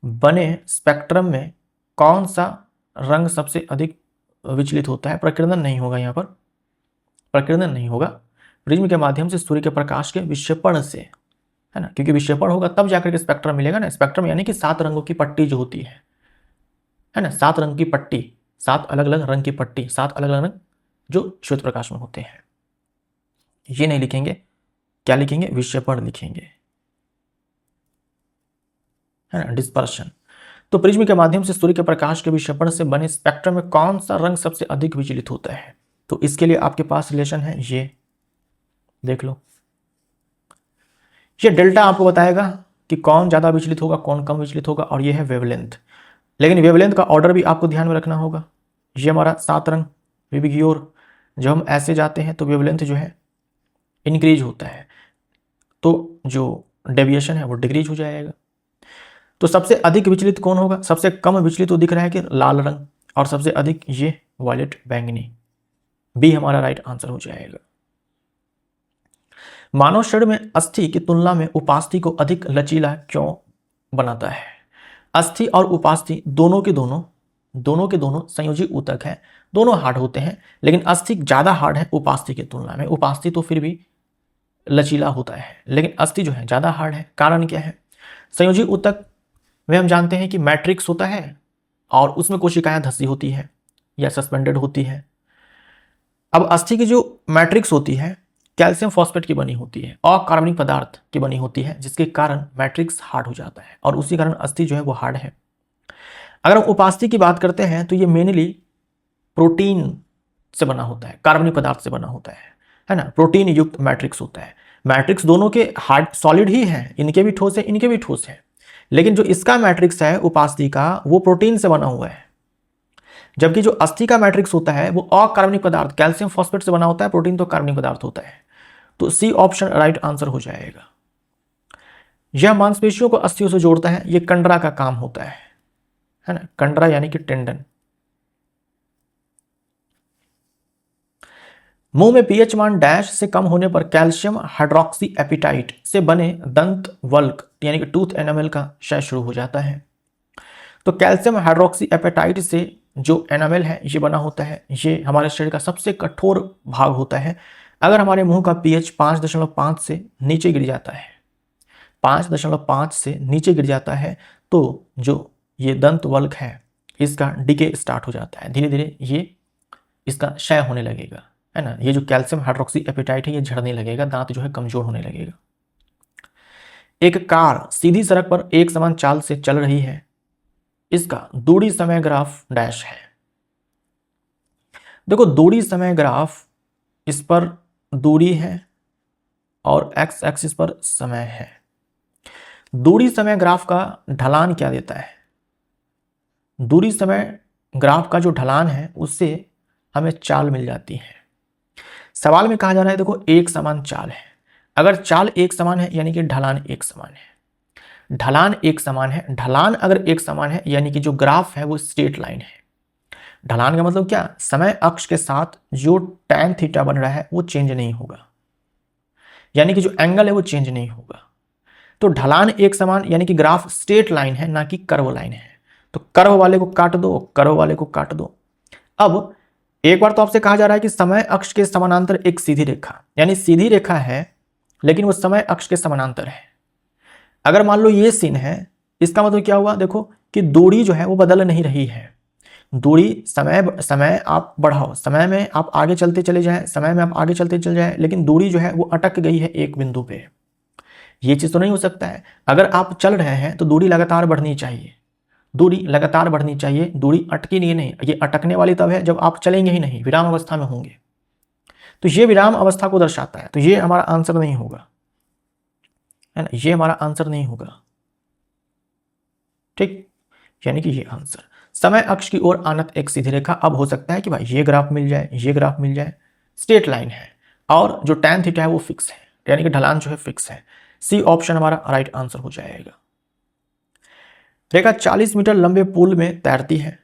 बने स्पेक्ट्रम में कौन सा रंग सबसे अधिक विचलित होता है? प्रकीर्णन नहीं होगा, यहाँ पर प्रकीर्णन नहीं होगा। प्रिज्म के माध्यम से सूर्य के प्रकाश के विक्षेपण से, है ना, क्योंकि विक्षेपण होगा तब जाकर के स्पेक्ट्रम मिलेगा ना। स्पेक्ट्रम यानी कि 7 रंगों की पट्टी जो होती है ना, 7 रंग की पट्टी, 7 अलग अलग रंग की पट्टी, 7 अलग अलग रंग जो श्वेत प्रकाश में होते हैं। ये नहीं लिखेंगे, क्या लिखेंगे? विक्षेपण लिखेंगे, है ना, डिस्पर्शन। तो प्रिज्म के माध्यम से सूर्य के प्रकाश के विक्षेपण से बने स्पेक्ट्रम में कौन सा रंग सबसे अधिक विचलित होता है? तो इसके लिए आपके पास रिलेशन है, ये देख लो। ये डेल्टा आपको बताएगा कि कौन ज्यादा विचलित होगा, कौन कम विचलित होगा, और ये है वेवलेंथ। लेकिन वेवलेंथ का ऑर्डर भी आपको ध्यान में रखना होगा। ये हमारा 7 रंग वीबी की ओर जब हम ऐसे जाते हैं तो वेवलेंथ जो है इंक्रीज होता है, तो जो डेविएशन है वो डिक्रीज हो जाएगा। तो सबसे अधिक विचलित कौन होगा? सबसे कम विचलित तो दिख रहा है कि लाल रंग, और सबसे अधिक ये वायलेट बैंगनी। बी हमारा राइट आंसर हो जाएगा। मानव शरीर में अस्थि की तुलना में उपास्थि को अधिक लचीला क्यों बनाता है? अस्थि और उपास्थि दोनों के दोनों संयोजी ऊतक हैं, दोनों हार्ड होते हैं, लेकिन अस्थि ज्यादा हार्ड है उपास्थि की तुलना में। उपास्थि तो फिर भी लचीला होता है, लेकिन अस्थि जो है ज्यादा हार्ड है। कारण क्या है? संयोजी ऊतक में हम जानते हैं कि मैट्रिक्स होता है और उसमें कोशिकाएं धसी होती है या सस्पेंडेड होती है। अब अस्थि की जो मैट्रिक्स होती है कैल्शियम फॉस्फेट की बनी होती है, अकार्बनिक पदार्थ की बनी होती है, जिसके कारण मैट्रिक्स हार्ड हो जाता है और उसी कारण अस्थि जो है वो हार्ड है। अगर हम उपास्थि की बात करते हैं तो ये मेनली प्रोटीन से बना होता है, कार्बनिक पदार्थ से बना होता है ना। प्रोटीन युक्त मैट्रिक्स होता है। मैट्रिक्स दोनों के हार्ड सॉलिड ही है, इनके भी ठोस है, इनके भी ठोस है, लेकिन जो इसका मैट्रिक्स है उपास्थि का वो प्रोटीन से बना हुआ है, जबकि जो अस्थि का मैट्रिक्स होता है वो अकार्बनिक पदार्थ कैल्शियम फॉस्फेट से बना होता है, प्रोटीन तो कार्बनिक पदार्थ होता है। तो सी ऑप्शन राइट आंसर हो जाएगा। यह मांसपेशियों को अस्थियों से जोड़ता है, यह कंडरा का काम होता है ना। कंडरा यानी कि टेंडन। मुंह में पीएच मान डैश से कम होने पर कैल्शियम हाइड्रोक्सी एपिटाइट से बने दंत वल्क यानी कि टूथ एनामेल का क्षय शुरू हो जाता है। तो कैल्शियम हाइड्रोक्सी एपेटाइट से जो एनामेल है ये बना होता है, ये हमारे शरीर का सबसे कठोर भाग होता है। अगर हमारे मुंह का पीएच 5.5 से नीचे गिर जाता है, 5.5 से नीचे गिर जाता है, तो जो ये दंत वल्क है इसका डिके स्टार्ट हो जाता है, धीरे धीरे ये इसका क्षय होने लगेगा, है ना। ये जो कैल्शियम हाइड्रोक्सी एपेटाइट है ये झड़ने लगेगा, दांत जो है कमजोर होने लगेगा। एक कार सीधी सड़क पर एक समान चाल से चल रही है, इसका दूरी समय ग्राफ डैश है। देखो दूरी समय ग्राफ, इस पर दूरी है और एक्स एक्सिस पर समय है। दूरी समय ग्राफ का ढलान क्या देता है? दूरी समय ग्राफ का जो ढलान है उससे हमें चाल मिल जाती है। सवाल में कहा जा रहा है देखो एक समान चाल है, अगर चाल एक समान है यानी कि ढलान एक समान है। ढलान एक समान है, ढलान अगर एक समान है यानी कि जो ग्राफ है वो स्ट्रेट लाइन है। ढलान का मतलब क्या? समय अक्ष के साथ जो tan थीटा बन रहा है वो चेंज नहीं होगा, यानी कि जो एंगल है वो चेंज नहीं होगा। तो ढलान एक समान यानी कि ग्राफ स्ट्रेट लाइन है, ना कि कर्व लाइन है। तो कर्व वाले को काट दो, कर्व वाले को काट दो। अब एक बार तो आपसे कहा जा रहा है कि समय अक्ष के समानांतर एक सीधी रेखा, यानी सीधी रेखा है लेकिन वो समय अक्ष के समानांतर है। अगर मान लो ये सीन है, इसका मतलब क्या हुआ? देखो कि दूरी जो है वो बदल नहीं रही है। दूरी समय आप बढ़ाओ, समय में आप आगे चलते चले जाएं, समय में आप आगे चलते चले जाएं, लेकिन दूरी जो है वो अटक गई है एक बिंदु पे। ये चीज तो नहीं हो सकता है। अगर आप चल रहे हैं तो दूरी लगातार बढ़नी चाहिए, दूरी लगातार बढ़नी चाहिए, दूरी अटकी नहीं। ये अटकने वाली तब है जब आप चलेंगे ही नहीं, विराम अवस्था में होंगे। तो ये विराम अवस्था को दर्शाता है, तो ये हमारा आंसर नहीं होगा, है ना, ये हमारा आंसर नहीं होगा। ठीक, यानी कि ये आंसर समय अक्ष की ओर आनत एक सीधी रेखा। अब हो सकता है कि भाई ये ग्राफ मिल जाए, ये ग्राफ मिल जाए, स्ट्रेट लाइन है और जो tan थीटा है वो फिक्स है, यानी कि ढलान जो है फिक्स है। सी ऑप्शन हमारा राइट आंसर हो जाएगा। रेखा 40 मीटर लंबे पुल में तैरती है,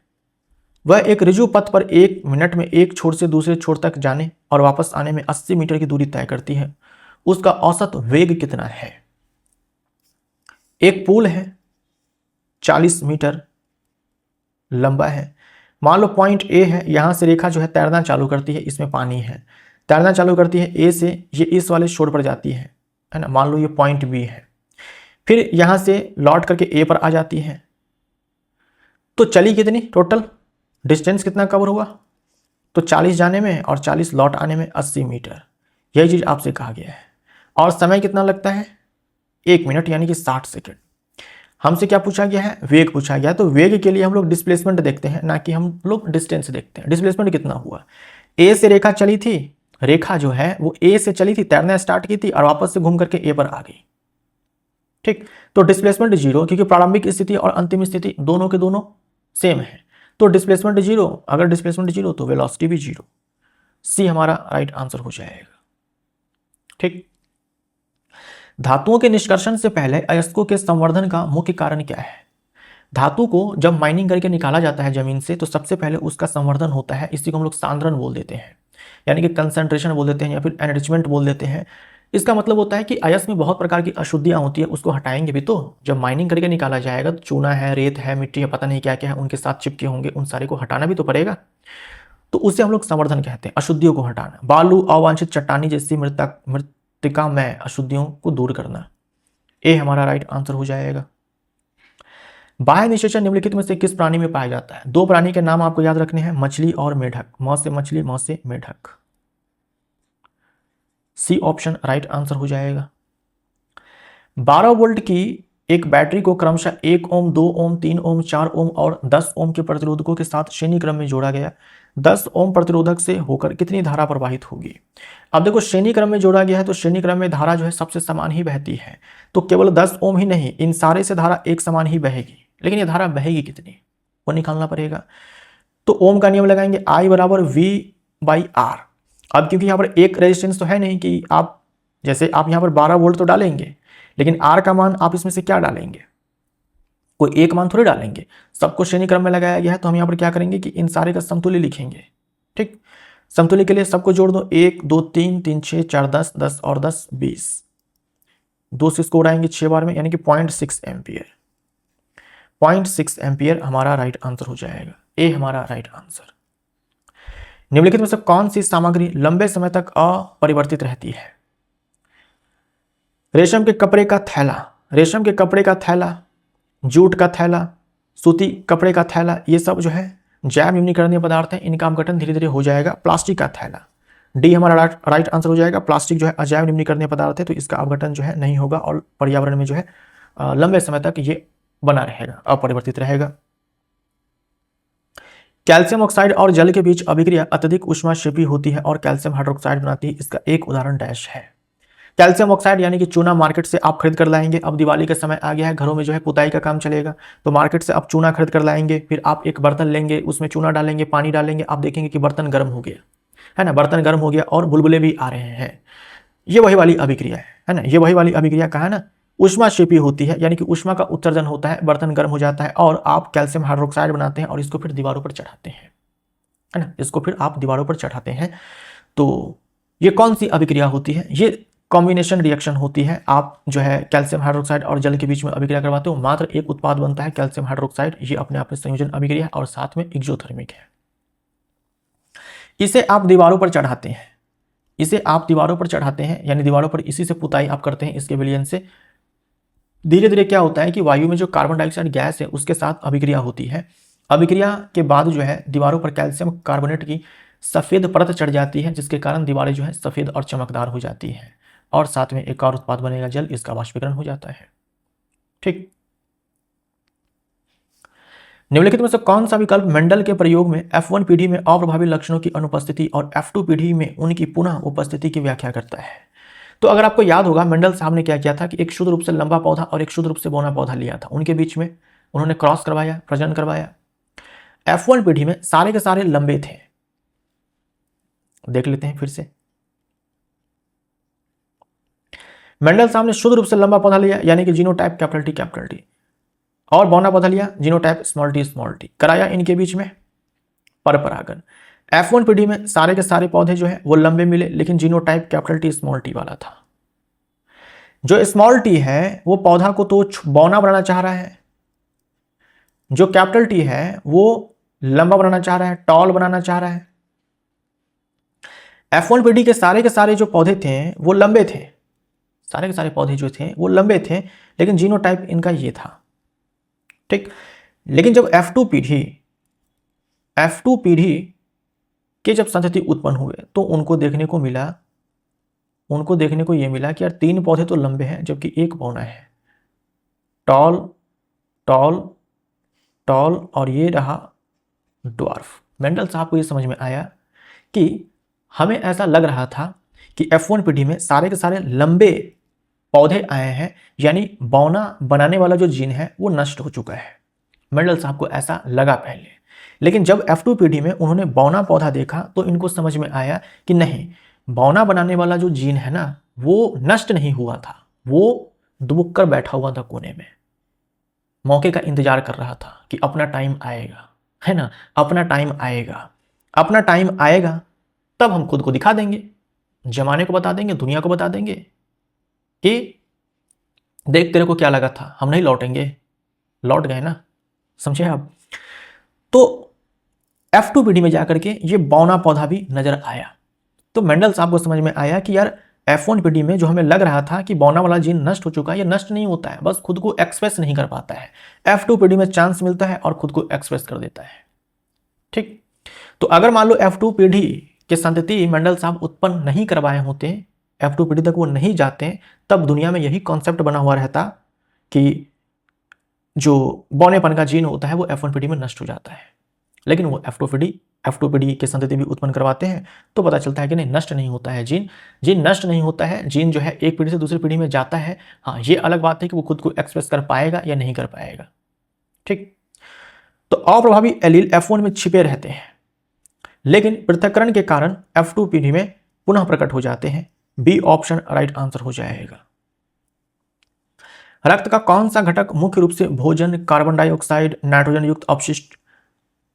वह एक ऋजु पथ पर 1 मिनट में एक छोर से दूसरे छोर तक जाने और वापस आने में 80 मीटर की दूरी तय करती है, उसका औसत वेग कितना है? एक पुल है 40 मीटर लंबा है, मान लो पॉइंट ए है, यहां से रेखा जो है तैरना चालू करती है, इसमें पानी है, तैरना चालू करती है ए से, ये इस वाले छोर पर जाती है ना, मान लो ये पॉइंट बी है, फिर यहां से लौट करके ए पर आ जाती है। तो चली कितनी, टोटल डिस्टेंस कितना कवर हुआ? तो 40 जाने में और 40 लौट आने में 80 मीटर, यही चीज आपसे कहा गया है। और समय कितना लगता है? 1 मिनट यानी कि 60 सेकेंड। हमसे क्या पूछा गया है? वेग पूछा गया है। तो वेग के लिए हम लोग डिस्प्लेसमेंट देखते हैं, ना कि हम लोग डिस्टेंस देखते हैं। डिस्प्लेसमेंट कितना हुआ? ए से रेखा चली थी, रेखा जो है वो ए से चली थी, तैरना स्टार्ट की थी और वापस से घूम करके ए पर आ गई। ठीक, तो डिस्प्लेसमेंट 0, क्योंकि प्रारंभिक स्थिति और अंतिम स्थिति दोनों के दोनों सेम है, तो डिस्प्लेसमेंट 0। अगर डिस्प्लेसमेंट 0 तो वेलोसिटी भी 0। सी हमारा राइट आंसर हो जाएगा। ठीक, धातुओं के निष्कर्षण से पहले अयस्कों के संवर्धन का मुख्य कारण क्या है? धातु को जब माइनिंग करके निकाला जाता है जमीन से, तो सबसे पहले उसका संवर्धन होता है। इसी को हम लोग सांद्रण बोल देते हैं, यानी कि कंसंट्रेशन बोल देते हैं या फिर एनरिचमेंट बोल देते हैं। इसका मतलब होता है कि अयस्क में बहुत प्रकार की अशुद्धियां होती है, उसको हटाएंगे भी तो। जब माइनिंग करके निकाला जाएगा तो चूना है, रेत है, मिट्टी है, पता नहीं क्या क्या है, उनके साथ चिपके होंगे, उन सारे को हटाना भी तो पड़ेगा। तो उसे हम लोग संवर्धन कहते हैं, अशुद्धियों को हटाना। बालू, अवांछित चट्टानी जैसी मृतिका में अशुद्धियों को दूर करना। ए हमारा राइट आंसर हो जाएगा। बाह्य निषेचन निम्नलिखित में से किस प्राणी में पाया जाता है? 2 प्राणी के नाम आपको याद रखने हैं, मछली और मेढक। म से मछली, म से मेढक। सी ऑप्शन राइट आंसर हो जाएगा। 12 वोल्ट की एक बैटरी को क्रमशः 1 ओम, 2 ओम, 3 ओम, 4 ओम और 10 ओम के प्रतिरोधकों के साथ श्रेणी क्रम में जोड़ा गया। 10 ओम प्रतिरोधक से होकर कितनी धारा प्रवाहित होगी? अब देखो श्रेणी क्रम में जोड़ा गया है तो श्रेणी क्रम में धारा जो है सबसे समान ही बहती है, तो केवल 10 ओम ही नहीं, इन सारे से धारा एक समान ही बहेगी, लेकिन ये धारा बहेगी कितनी वो निकालना पड़ेगा। तो ओम का नियम लगाएंगे, I बराबर V/R। अब क्योंकि यहाँ पर एक रेजिस्टेंस तो है नहीं कि आप जैसे आप यहाँ पर 12 वोल्ट तो डालेंगे, लेकिन R का मान आप इसमें से क्या डालेंगे? कोई एक मान थोड़ी डालेंगे, सबको श्रेणी क्रम में लगाया गया है, तो हम यहाँ पर क्या करेंगे कि इन सारे का समतुल्य लिखेंगे। ठीक, समतुल्य के लिए सबको जोड़ दो, 1 2 3 3 6 4 10 10 और 10 20, 2 से इसको उड़ाएंगे 6 बार में, यानी कि 0.6 एम्पियर। 0.6 एम्पियर हमारा राइट आंसर हो जाएगा, ए हमारा राइट आंसर। निम्नलिखित में से कौन सी सामग्री लंबे समय तक अपरिवर्तित रहती है? रेशम के कपड़े का थैला, रेशम के कपड़े का थैला, जूट का थैला, सूती कपड़े का थैला, ये सब जो है जैव निम्नीकरणीय पदार्थ है, इनका अपघटन धीरे धीरे हो जाएगा। प्लास्टिक का थैला, डी हमारा राइट आंसर हो जाएगा। प्लास्टिक जो है अजैव निम्नीकरणीय पदार्थ है, तो इसका अपघटन जो है नहीं होगा और पर्यावरण में जो है लंबे समय तक ये बना रहेगा, अपरिवर्तित रहेगा। कैल्शियम ऑक्साइड और जल के बीच अभिक्रिया अत्यधिक ऊष्माक्षेपी होती है और कैल्शियम हाइड्रोक्साइड बनाती है, इसका एक उदाहरण डैश है। कैल्शियम ऑक्साइड यानी कि चूना मार्केट से आप खरीद कर लाएंगे। अब दिवाली का समय आ गया है, घरों में जो है पुताई का काम चलेगा, तो मार्केट से आप चूना खरीद कर लाएंगे, फिर आप एक बर्तन लेंगे, उसमें चूना डालेंगे, पानी डालेंगे, आप देखेंगे कि बर्तन गर्म हो गया है ना, बर्तन गर्म हो गया और बुलबुले भी आ रहे हैं। ये वही वाली अभिक्रिया है ना, ये वही वाली अभिक्रिया कहा है ना, ऊष्माक्षेपी होती है, यानी कि ऊष्मा का उत्सर्जन होता है, बर्तन गर्म हो जाता है और आप कैल्शियम हाइड्रोक्साइड बनाते हैं और इसको फिर दीवारों पर चढ़ाते हैं, है ना, इसको फिर आप दीवारों पर चढ़ाते हैं। तो ये कौन सी अभिक्रिया होती है? ये कॉम्बिनेशन रिएक्शन होती है। आप जो है कैल्शियम हाइड्रोक्साइड और जल के बीच में अभिक्रिया करवाते हो, मात्र एक उत्पाद बनता है कैल्शियम हाइड्रोक्साइड, ये अपने आप में संयोजन अभिक्रिया है और साथ में एक्सोथर्मिक है। इसे आप दीवारों पर चढ़ाते हैं, इसे आप दीवारों पर चढ़ाते हैं, यानी दीवारों पर इसी से पुताई आप करते हैं, इसके विलयन से धीरे धीरे क्या होता है कि वायु में जो कार्बन डाइऑक्साइड गैस है उसके साथ अभिक्रिया होती है। अभिक्रिया के बाद जो है दीवारों पर कैल्शियम कार्बोनेट की सफेद परत चढ़ जाती है, जिसके कारण दीवारें जो है सफेद और चमकदार हो जाती हैं और साथ में एक और उत्पाद बनेगा जल, इसका वाष्पीकरण हो जाता है। ठीक, निम्नलिखित में से कौन सा विकल्प मेंडल के प्रयोग में F1 पीढ़ी में अप्रभावी लक्षणों की अनुपस्थिति और F2 पीढ़ी में उनकी पुनः उपस्थिति की व्याख्या करता है? तो अगर आपको याद होगा, मेंडल साहब ने क्या किया था कि एक शुद्ध रूप से लंबा पौधा और एक शुद्ध रूप से बौना पौधा लिया था, उनके बीच में उन्होंने क्रॉस करवाया, प्रजनन करवाया। F1 पीढ़ी में सारे के सारे लंबे थे, देख लेते हैं फिर से। मेंडल साहब ने शुद्ध रूप से लंबा पौधा लिया, यानी कि जीनोटाइप कैपिटल टी, और बौना पौधा लिया जीनोटाइप स्मॉल टी, कराया इनके बीच में परपरागन। F1 पीढ़ी में सारे के सारे पौधे जो है वो लंबे मिले, लेकिन genotype capital T small T वाला था। जो स्मॉल टी है वो पौधा को तो बौना बनाना चाह रहा है, जो कैपिटल टी है वो लंबा बनाना चाह रहा है, टॉल बनाना चाह रहा है। F1 पीढ़ी के सारे जो पौधे थे वो लंबे थे, सारे के सारे पौधे जो थे वो लंबे थे, लेकिन जीनोटाइप इनका ये था। ठीक, लेकिन जब F2 पीढ़ी के जब संतति उत्पन्न हुए तो उनको देखने को ये मिला कि यार 3 पौधे तो लंबे हैं जबकि एक बौना है, टॉल टॉल टॉल और ये रहा ड्वार्फ। मेंडल साहब को ये समझ में आया कि हमें ऐसा लग रहा था कि F1 पीढ़ी में सारे के सारे लंबे पौधे आए हैं, यानी बौना बनाने वाला जो जीन है वो नष्ट हो चुका है। मेंडल साहब को ऐसा लगा पहले, लेकिन जब F2 पीढ़ी में उन्होंने बौना पौधा देखा तो इनको समझ में आया कि नहीं, बौना बनाने वाला जो जीन है ना वो नष्ट नहीं हुआ था, वो दुबक कर बैठा हुआ था कोने में, मौके का इंतजार कर रहा था कि अपना टाइम आएगा, है ना, अपना टाइम आएगा तब हम खुद को दिखा देंगे, जमाने को बता देंगे, दुनिया को बता देंगे कि देख तेरे को क्या लगा था, हम नहीं लौटेंगे, लौट गए ना, समझे आप। तो F2 पीढ़ी में जाकर के ये बौना पौधा भी नजर आया, तो मेंडल साहब को समझ में आया कि यार F1 पीढ़ी में जो हमें लग रहा था कि बौना वाला जीन नष्ट हो चुका है, ये नष्ट नहीं होता है, बस खुद को एक्सप्रेस नहीं कर पाता है। F2 पीढ़ी में चांस मिलता है और खुद को एक्सप्रेस कर देता है। ठीक, तो अगर मान लो F2 पीढ़ी के संतति मेंडल साहब उत्पन्न नहीं करवाए होते, F2 पीढ़ी तक वो नहीं जाते, तब दुनिया में यही कॉन्सेप्ट बना हुआ रहता कि जो बौनेपन का जीन होता है वो F1 पीढ़ी में नष्ट हो जाता है। लेकिन वो F2 पीढ़ी के संतति भी उत्पन्न करवाते हैं, तो पता चलता है कि नहीं, नष्ट नहीं होता है जीन नष्ट नहीं होता है, जीन जो है एक पीढ़ी से दूसरी पीढ़ी में जाता है। हाँ, ये अलग बात है कि वो खुद को एक्सप्रेस कर पाएगा या नहीं कर पाएगा। ठीक, तो अप्रभावी एलील F1 में छिपे रहते हैं, लेकिन पृथक्करण के कारण F2 पीढ़ी में पुनः प्रकट हो जाते हैं। बी ऑप्शन राइट आंसर हो जाएगा। रक्त का कौन सा घटक मुख्य रूप से भोजन, कार्बन डाइऑक्साइड, नाइट्रोजन युक्त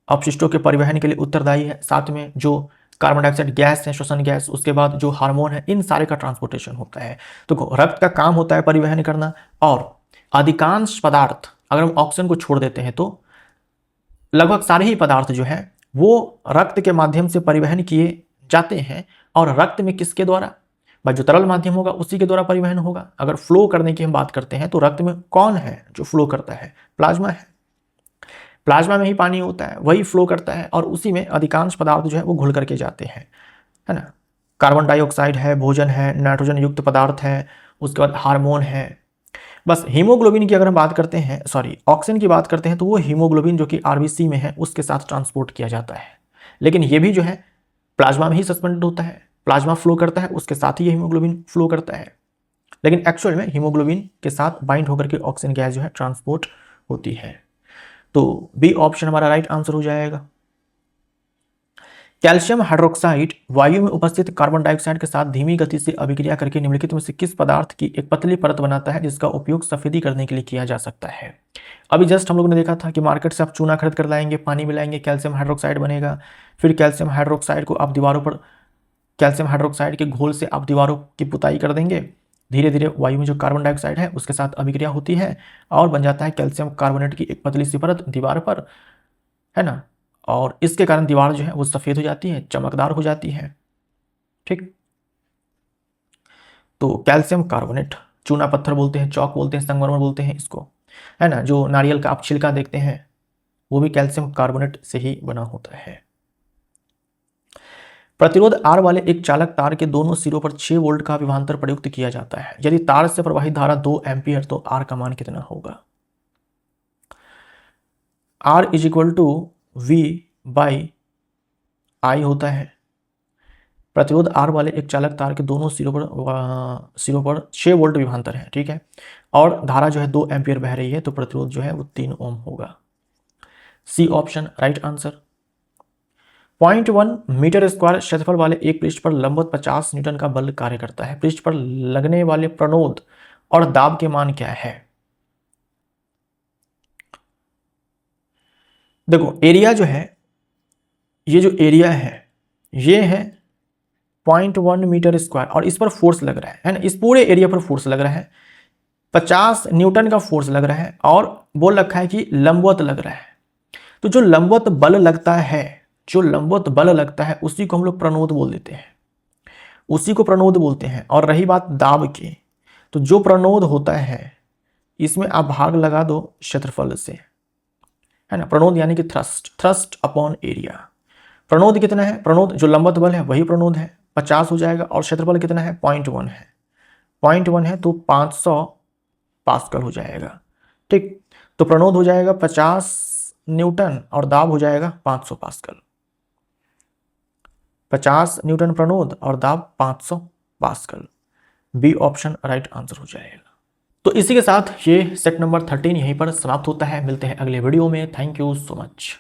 अपशिष्टों के परिवहन के लिए उत्तरदायी है? साथ में जो कार्बन डाइऑक्साइड गैस है, श्वसन गैस, उसके बाद जो हार्मोन है, इन सारे का ट्रांसपोर्टेशन होता है। तो रक्त का काम होता है परिवहन करना, और अधिकांश पदार्थ अगर हम ऑक्सीजन को छोड़ देते हैं तो लगभग सारे ही पदार्थ जो है वो रक्त के माध्यम से परिवहन किए जाते हैं। और रक्त में किसके द्वारा? भाई जो तरल माध्यम होगा उसी के द्वारा परिवहन होगा। अगर फ्लो करने की हम बात करते हैं तो रक्त में कौन है जो फ्लो करता है? प्लाज्मा है। प्लाज्मा में ही पानी होता है, वही फ्लो करता है, और उसी में अधिकांश पदार्थ जो है वो घुल करके जाते हैं, है ना। कार्बन डाइऑक्साइड है, भोजन है, नाइट्रोजन युक्त पदार्थ है, उसके बाद हार्मोन है। बस हीमोग्लोबिन की अगर हम बात करते हैं, सॉरी ऑक्सीजन की बात करते हैं, तो वो हीमोग्लोबिन जो कि आरबीसी में है उसके साथ ट्रांसपोर्ट किया जाता है। लेकिन ये भी जो है प्लाज्मा में ही सस्पेंडेड होता है, प्लाज्मा फ्लो करता है, उसके साथ ही हीमोग्लोबिन फ्लो करता है। लेकिन एक्चुअल में हीमोग्लोबिन के साथ बाइंड होकर के ऑक्सीजन गैस जो है ट्रांसपोर्ट होती है। तो बी ऑप्शन हमारा राइट आंसर हो जाएगा। कैल्शियम हाइड्रोक्साइड वायु में उपस्थित कार्बन डाइऑक्साइड के साथ धीमी गति से अभिक्रिया करके निम्नलिखित में से किस पदार्थ की एक पतली परत बनाता है जिसका उपयोग सफेदी करने के लिए किया जा सकता है? अभी जस्ट हम लोगों ने देखा था कि मार्केट से आप चूना खरीद कर लाएंगे, पानी मिलाएंगे, कैल्शियम हाइड्रोक्साइड बनेगा। फिर कैल्शियम हाइड्रोक्साइड को आप दीवारों पर, कैल्शियम हाइड्रोक्साइड के घोल से आप दीवारों की पुताई कर देंगे। धीरे धीरे वायु में जो कार्बन डाइऑक्साइड है उसके साथ अभिक्रिया होती है और बन जाता है कैल्शियम कार्बोनेट की एक पतली सी परत दीवार पर, है ना। और इसके कारण दीवार जो है वो सफ़ेद हो जाती है, चमकदार हो जाती है। ठीक, तो कैल्शियम कार्बोनेट, चूना पत्थर बोलते हैं, चौक बोलते हैं, संगमरमर बोलते हैं इसको, है ना। जो नारियल का आप छिलका देखते हैं वो भी कैल्शियम कार्बोनेट से ही बना होता है। प्रतिरोध R वाले एक चालक तार के दोनों सिरों पर 6 वोल्ट का विभवांतर प्रयुक्त किया जाता है। यदि तार से प्रवाहित धारा 2 एम्पियर तो R का मान कितना होगा? R is equal to V by I होता है। प्रतिरोध R वाले एक चालक तार के दोनों सिरों पर 6 वोल्ट विभवांतर है, ठीक है, और धारा जो है 2 एम्पियर बह रही है, तो प्रतिरोध जो है वो 3 ओम होगा। C option right answer. 0.1 metre square क्षेत्रफल वाले एक पृष्ठ पर लंबवत 50 न्यूटन का बल कार्य करता है। पृष्ठ पर लगने वाले प्रणोद और दाब के मान क्या है? देखो एरिया जो है, ये जो एरिया है ये है 0.1 मीटर स्क्वायर, और इस पर फोर्स लग रहा है ना, इस पूरे एरिया पर फोर्स लग रहा है, 50 न्यूटन का फोर्स लग रहा है, और बोल रखा है कि लंबवत लग रहा है। तो जो लंबवत बल लगता है, जो लंबवत बल लगता है उसी को हम लोग प्रणोद बोल देते हैं, उसी को प्रणोद बोलते हैं। और रही बात दाब की, तो जो प्रणोद होता है इसमें आप भाग लगा दो क्षेत्रफल से, है ना। प्रणोद यानी कि थ्रस्ट, थ्रस्ट अपॉन एरिया। प्रणोद कितना है? प्रणोद जो लंबवत बल है वही प्रणोद है, 50 हो जाएगा, और क्षेत्रफल कितना है? 0.1 है, 0.1 है तो 500 पास्कल हो जाएगा। ठीक, तो प्रणोद हो जाएगा 50 न्यूटन और दाब हो जाएगा 500 पास्कल। 50 न्यूटन प्रणोद और दाब 500 pascal. B option right answer हो जाएगा। तो इसी के साथ ये सेट नंबर 13 यहीं पर समाप्त होता है। मिलते हैं अगले वीडियो में। Thank you so much.